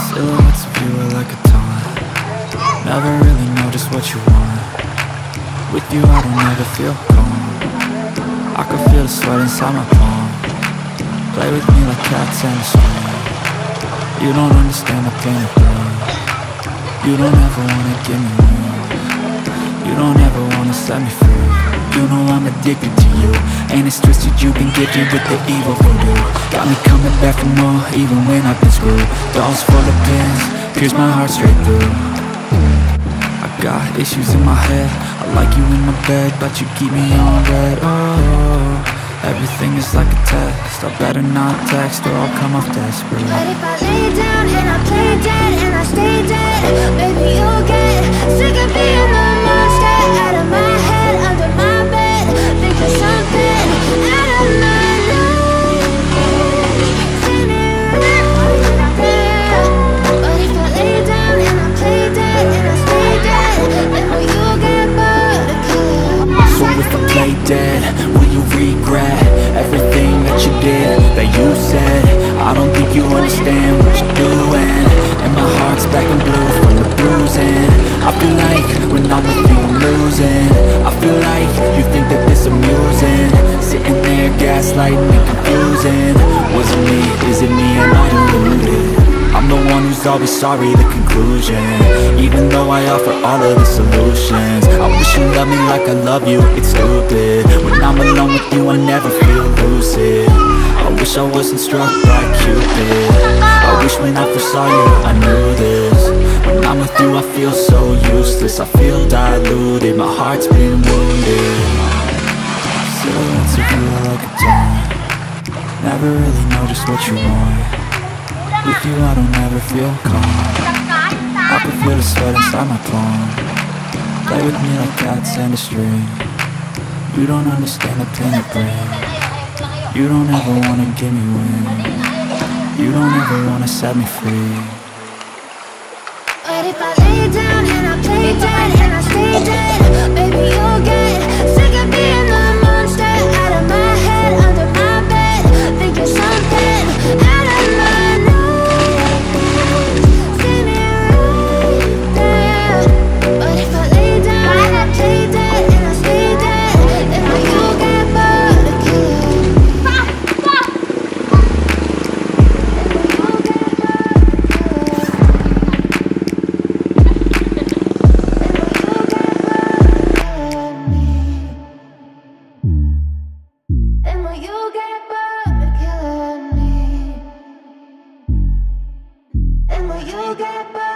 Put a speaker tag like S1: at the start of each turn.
S1: Silhouettes of you are like a taunt. Never really know just what you want. With you I don't ever feel calm. I can feel the sweat inside my palm. Play with me like cats and a string. You don't understand the pain of pain. You don't ever wanna give me room. You don't ever wanna set me free. You know I'm addicted to you, and it's twisted you've been gifted with the evil voodoo. Got me coming back for more, even when I've been screwed. Dolls full of pins, pierce my heart straight through. I got issues in my head, I like you in my bed, but you keep me on red. Oh, everything is like a test, I better not text or I'll come off desperate.
S2: But if I lay down and I play dead and I stay dead, baby you'll get sick of being the monster out of my head, under my bed, thinking something out of my life. But if I lay down and I play dead and I stay dead, then will you get bored again?
S1: So if I play dead, will you regret everything that you did, that you said? I don't think you understand what you're doing, and my heart's black and blue from the bruising. I feel like when I'm with you I'm losing. I feel like you think that this amusing, sitting there gaslighting and confusing. Was it me? Is it me? Am I deluded? I'm the one who's always sorry, the conclusion. Even though I offer all of the solutions, I wish you loved me like I love you, it's stupid. When I'm alone with you I never feel lucid. I wish I wasn't struck by Cupid. I wish when I first saw you I knew this. When I'm with you I feel so useless, I feel diluted, my heart's been wounded. Silhouettes of you are like a taunt. Never really know just what you want. With you I don't ever feel calm. I can feel the sweat inside my palm. Play with me like cats and a string. You don't understand the pain it brings. You don't ever wanna give me wings. You don't ever wanna set me free.
S2: But if I lay down and I play dead and I stay dead, baby you'll get sick of being the monster out of my head, under my bed, thinking something out of my life. See me right there. But if I lay down and I play dead and I stay dead, then will you get bored again? And will you get bored of killing me? And will you get bored?